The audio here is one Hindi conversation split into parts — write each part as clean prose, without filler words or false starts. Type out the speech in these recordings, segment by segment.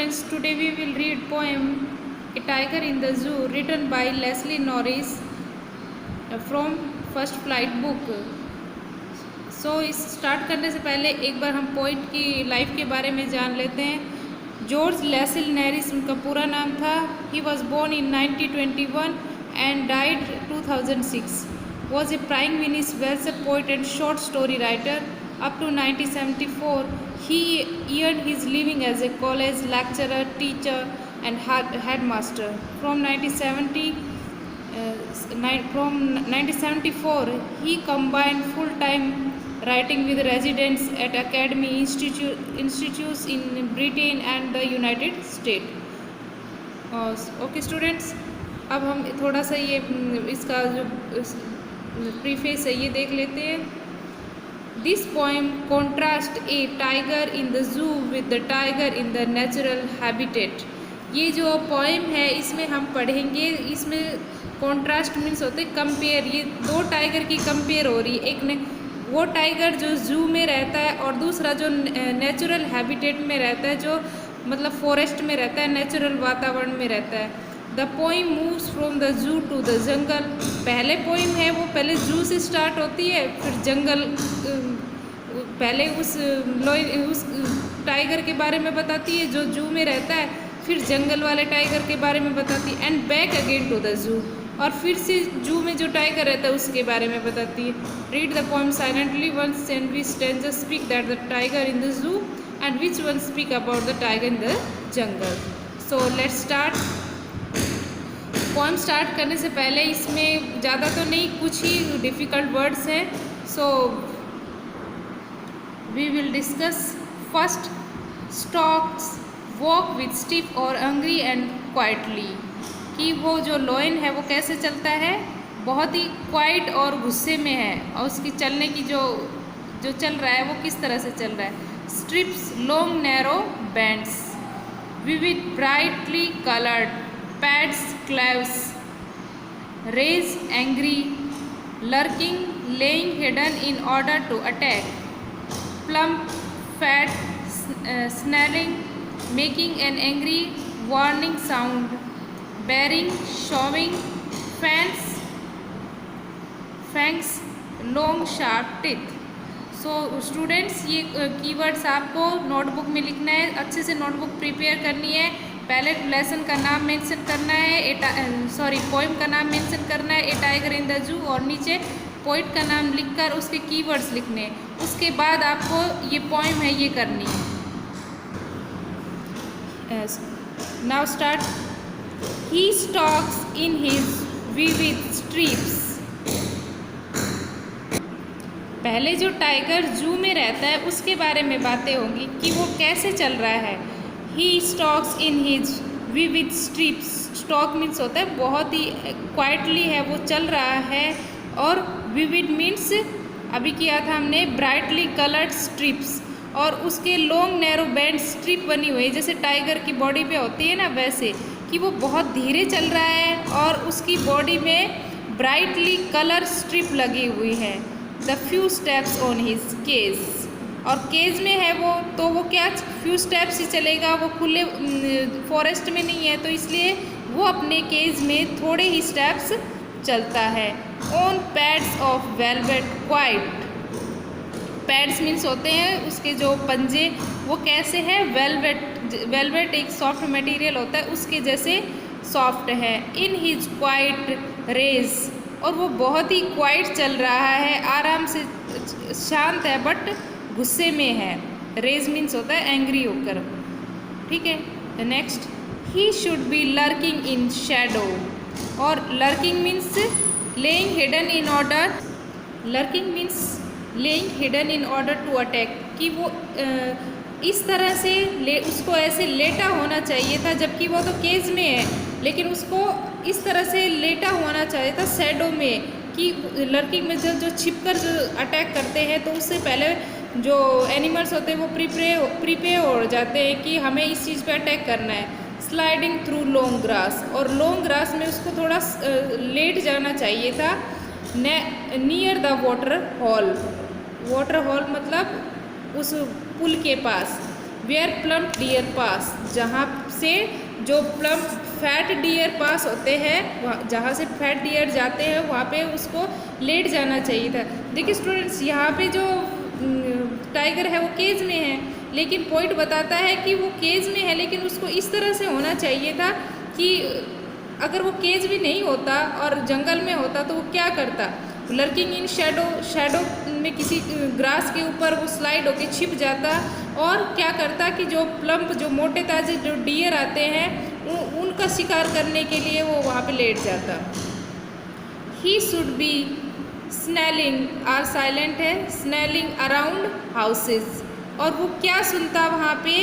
students, today we will read poem A Tiger in the Zoo written by Leslie Norris from First Flight book. सो इस स्टार्ट करने से पहले एक बार हम पोइट की लाइफ के बारे में जान लेते हैं। जॉर्ज लेसिल नॉरिस उनका पूरा नाम था। He was born in 1921 and died 2006। Was a prime minister, Welsh poet and short story writer. Up to 1974, he earned his living as a college lecturer, teacher, and headmaster. From 1974, he combined full-time writing with residence at academy institutes in Britain and the United States. Okay, students, अब हम थोड़ा सा ये इसका जो प्रीफेस है ये देख लेते हैं। This poem contrasts a tiger in the zoo with the tiger in the natural habitat. ये जो पोएम है इसमें हम पढ़ेंगे, इसमें कॉन्ट्रास्ट मीन्स होते कंपेयर। ये दो टाइगर की कंपेयर हो रही है। एक ने वो टाइगर जो जू में रहता है और दूसरा जो नेचुरल हैबिटेट में रहता है, जो मतलब फॉरेस्ट में रहता है, नेचुरल वातावरण में रहता है। The poem moves from the zoo to the jungle. पहले पोइम है वो पहले जू से स्टार्ट होती है, फिर जंगल, पहले उस टाइगर के बारे में बताती है जो जू में रहता है, फिर जंगल वाले टाइगर के बारे में बताती है, and back again to the zoo, और फिर से जू में जो टाइगर रहता है उसके बारे में बताती है। Read the poem silently. Once and which stanzas speak that the tiger in the zoo and which one speak about the tiger in the jungle. So let's start. Poem start करने से पहले इसमें ज़्यादा तो नहीं, कुछ ही डिफ़िकल्ट वर्ड्स हैं। So we will discuss. First, stalks walk with stiff और हंग्री एंड क्वाइटली, कि वो जो लोयन है वो कैसे चलता है, बहुत ही क्वाइट और गुस्से में है, और उसकी चलने की जो चल रहा है वो किस तरह से चल रहा है। Stripes long narrow bands, vivid brightly coloured, pads claws, rage angry, lurking lying hidden in order to attack, plump, fat, snarling, making an angry warning sound, bearing, showing, fangs, long sharp teeth. So students, ये कीवर्ड्स आपको नोटबुक में लिखना है, अच्छे से नोटबुक प्रिपेयर करनी है। पहले लेसन का नाम मेंशन करना है, पोएम का नाम मेंशन करना है, ए टाइगर इन द जू, और नीचे पोइट का नाम लिखकर उसके कीवर्ड्स लिखने हैं। उसके बाद आपको ये पोएम है ये करनी है। Now start. He stalks in his vivid stripes. पहले जो टाइगर जू में रहता है उसके बारे में बातें होंगी कि वो कैसे चल रहा है। He stalks in his vivid stripes. Stalk means होता है बहुत ही क्वाइटली है वो चल रहा है, और विविड मीन्स अभी किया था हमने ब्राइटली कलर्ड स्ट्रिप्स, और उसके लॉन्ग नैरो बैंड स्ट्रिप बनी हुई है, जैसे टाइगर की बॉडी पे होती है ना, वैसे कि वो बहुत धीरे चल रहा है और उसकी बॉडी में ब्राइटली कलर स्ट्रिप लगी हुई है। The few steps on his cage, और केज में है वो, तो वो क्या फ्यू स्टेप्स ही चलेगा, वो खुले फॉरेस्ट में नहीं है, तो इसलिए वो अपने केज में थोड़े ही स्टेप्स चलता है। On pads of velvet quite. Pads means होते हैं उसके जो पंजे, वो कैसे हैं, वेलवेट एक सॉफ्ट मटेरियल होता है उसके जैसे सॉफ्ट है। इन हिज क्वाइट रेज, और वो बहुत ही क्वाइट चल रहा है, आराम से शांत है बट गुस्से में है। रेज मीन्स होता है एंग्री होकर, ठीक है। Next, he should be lurking in shadow, और lurking means lying hidden in order, lurking means lying hidden in order to attack, कि वो इस तरह से उसको ऐसे लेटा होना चाहिए था, जबकि वो तो केज में है, लेकिन उसको इस तरह से लेटा होना चाहिए था शैडो में, कि लर्किंग में जो छिपकर जो अटैक करते हैं तो उससे पहले जो एनिमल्स होते हैं वो प्रिपेयर हो जाते हैं कि हमें इस चीज़ पे अटैक करना है। स्लाइडिंग थ्रू लॉन्ग ग्रास, और लॉन्ग ग्रास में उसको थोड़ा लेट जाना चाहिए था। Near the water hole, water hole मतलब उस पुल के पास। वेयर प्लम्प डियर पास, जहाँ से जो प्लम्प फैट डियर पास होते हैं, जहाँ से फैट डियर जाते हैं वहाँ पे उसको लेट जाना चाहिए था। देखिए स्टूडेंट्स, यहाँ पे जो टाइगर है वो केज में है, लेकिन पॉइंट बताता है कि वो केज में है, लेकिन उसको इस तरह से होना चाहिए था कि अगर वो केज भी नहीं होता और जंगल में होता तो वो क्या करता, लर्किंग इन शैडो, शैडो में किसी ग्रास के ऊपर वो स्लाइड होके छिप जाता और क्या करता कि जो प्लम्प, जो मोटे ताजे जो डियर आते हैं उनका शिकार करने के लिए वो वहाँ पे लेट जाता। He should be snarling, or silent है, स्नेलिंग अराउंड हाउसेज, और वो क्या सुनता वहाँ पे,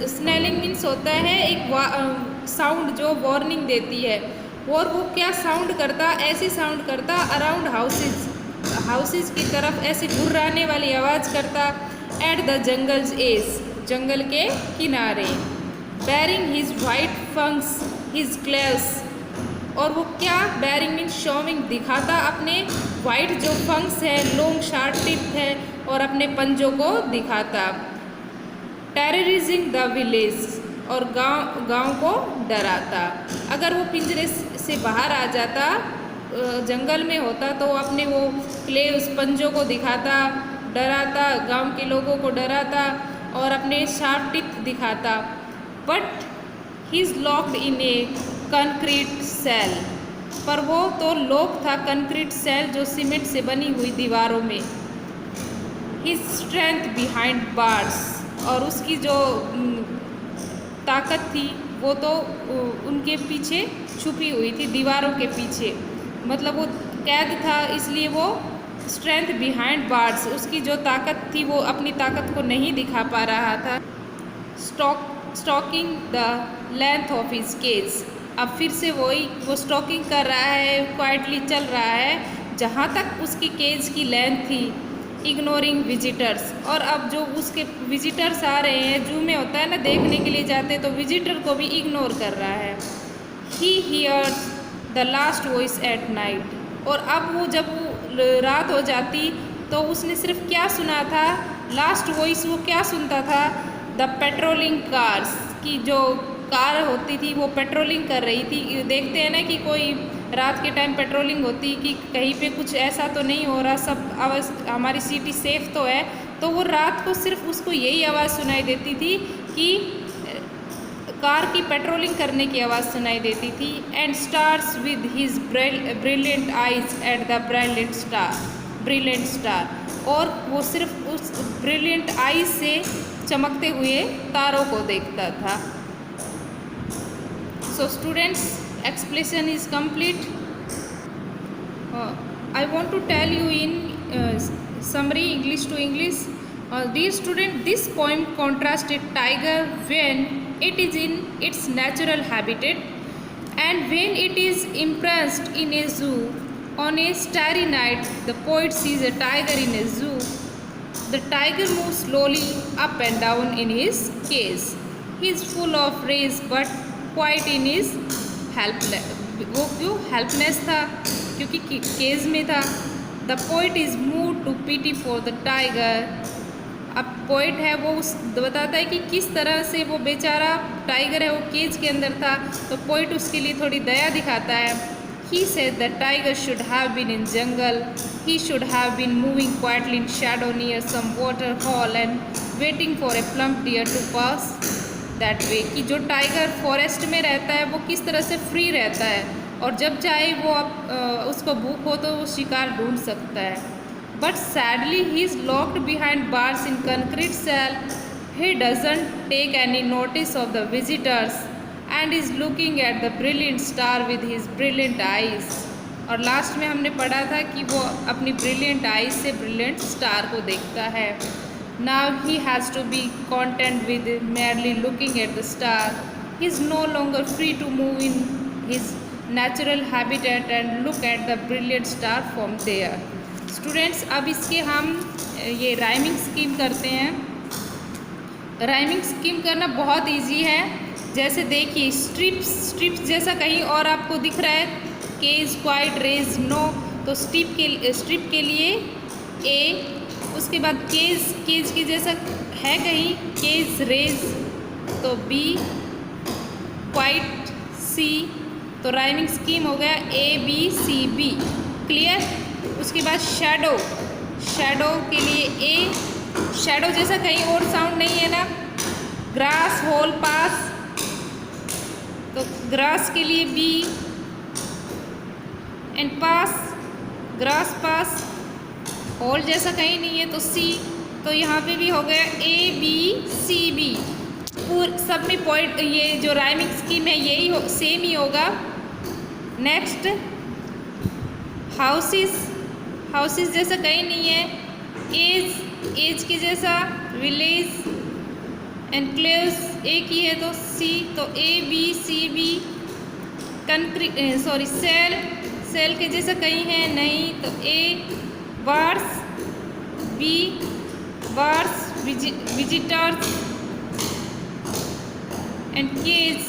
स्नेलिंग मीन्स होता है एक साउंड जो वार्निंग देती है, और वो क्या साउंड करता, ऐसी साउंड करता अराउंड हाउसेज, हाउसेज की तरफ ऐसे गुर्राने वाली आवाज़ करता, एट द जंगल्स एज, जंगल के किनारे, baring his white fangs his claws, और वो क्या, बेरिंग मीन शोविंग, दिखाता अपने वाइट जो फंक्स है, लॉन्ग शार्प टिप है, और अपने पंजों को दिखाता, टेररिजिंग द विलेज, और गांव को डराता। अगर वो पिंजरे से बाहर आ जाता, जंगल में होता, तो अपने वो क्लेव्स, पंजों को दिखाता, डराता, गांव के लोगों को डराता और अपने शार्प टिप दिखाता। But he is locked in a concrete cell, पर वो तो लॉक था कंक्रीट सेल, जो सीमेंट से बनी हुई दीवारों में। हिज स्ट्रेंथ बिहाइंड बार्स, और उसकी जो ताकत थी वो तो उनके पीछे छुपी हुई थी, दीवारों के पीछे, मतलब वो कैद था, इसलिए वो स्ट्रेंथ बिहाइंड बार्स, उसकी जो ताकत थी वो अपनी ताकत को नहीं दिखा पा रहा था। Stalking the length of his cage, अब फिर से वो स्टॉकिंग कर रहा है, क्वाइटली चल रहा है जहाँ तक उसकी केज की लेंथ थी, इग्नोरिंग विजिटर्स, और अब जो उसके विजिटर्स आ रहे हैं, जू में होता है ना, देखने के लिए जाते हैं, तो विजिटर को भी इग्नोर कर रहा है। He hears the last voice at night, और अब वो जब रात हो जाती तो उसने सिर्फ क्या सुना था, लास्ट वॉइस वो क्या सुनता था, द पेट्रोलिंग कार्स, की जो कार होती थी वो पेट्रोलिंग कर रही थी। देखते हैं ना कि कोई रात के टाइम पेट्रोलिंग होती कि कहीं पे कुछ ऐसा तो नहीं हो रहा, सब हमारी सिटी सेफ तो है, तो वो रात को सिर्फ उसको यही आवाज़ सुनाई देती थी कि कार की पेट्रोलिंग करने की आवाज़ सुनाई देती थी। And stars with his brilliant eyes eight the brilliant star, और वो सिर्फ उस ब्रिलियंट आइज से चमकते हुए तारों को देखता था। So students, explanation is complete. I want to tell you in summary, English to English. Dear student, this poem contrasted tiger when it is in its natural habitat and when it is imprisoned in a zoo. On a starry night, the poet sees a tiger in a zoo. The tiger moves slowly up and down in his cage. He is full of rage but quiet in is helpless, वो क्यों हेल्पलेस था, क्योंकि केज में था। The poet is move to pity for the tiger, अब पोइट है वो उस बताता है कि किस तरह से वो बेचारा टाइगर है वो केज के अंदर था, तो पोइट उसके लिए थोड़ी दया दिखाता है। He said the tiger should have been in jungle, he should have been moving quietly in shadow near some water hole and waiting for a plump deer to pass that way, कि जो टाइगर फॉरेस्ट में रहता है वो किस तरह से फ्री रहता है, और जब चाहे वो उसको भूख हो तो वो शिकार ढूंढ सकता है। But sadly he is locked behind bars in concrete cell, he doesn't take any notice of the visitors and is looking at the brilliant star with his brilliant eyes, और लास्ट में हमने पढ़ा था कि वो अपनी ब्रिलियंट आइज से ब्रिलियंट स्टार को देखता है। Now he has to be content with merely looking at the star. He is no longer free to move in his natural habitat and look at the brilliant star from there. Students, अब इसके हम ये राइमिंग स्कीम करते हैं। राइमिंग स्कीम करना बहुत इजी है। जैसे देखिए स्ट्रिप्स जैसा कहीं और आपको दिख रहा है, केज, क्वाइट, रेज, नो, तो स्ट्रिप के लिए ए उसके बाद केज, केज के जैसा है कहीं, केज रेज तो बी, क्वाइट सी, तो राइमिंग स्कीम हो गया ABCB। क्लियर। उसके बाद शैडो, शैडो के लिए ए, शैडो जैसा कहीं और साउंड नहीं है ना। ग्रास होल पास, तो ग्रास के लिए B, and pass, grass pass, hole जैसा कहीं नहीं है तो सी, तो यहाँ पे भी हो गया ABCB। सब में पॉइंट, ये जो राइमिंग स्कीम है यही सेम ही होगा। नेक्स्ट हाउसेस, हाउसेस जैसा कहीं नहीं है। एज, एज के जैसा विलेज, एनक्लेव्स एक ही है तो सी, तो ABCB। Concrete, sorry cell, cell के जैसा कहीं है नहीं तो A, bars B, bars, visitors and cage,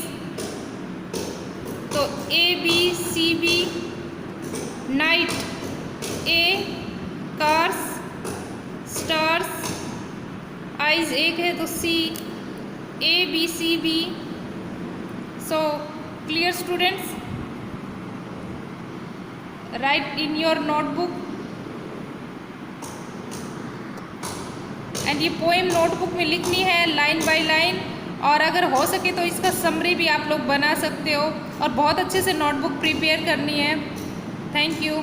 तो ABCB। Night A, cars, stars, eyes एक है तो C, ABCB। So clear students, write in your notebook, and ये पोएम नोटबुक में लिखनी है लाइन बाय लाइन, और अगर हो सके तो इसका समरी भी आप लोग बना सकते हो, और बहुत अच्छे से नोटबुक प्रिपेयर करनी है। Thank you.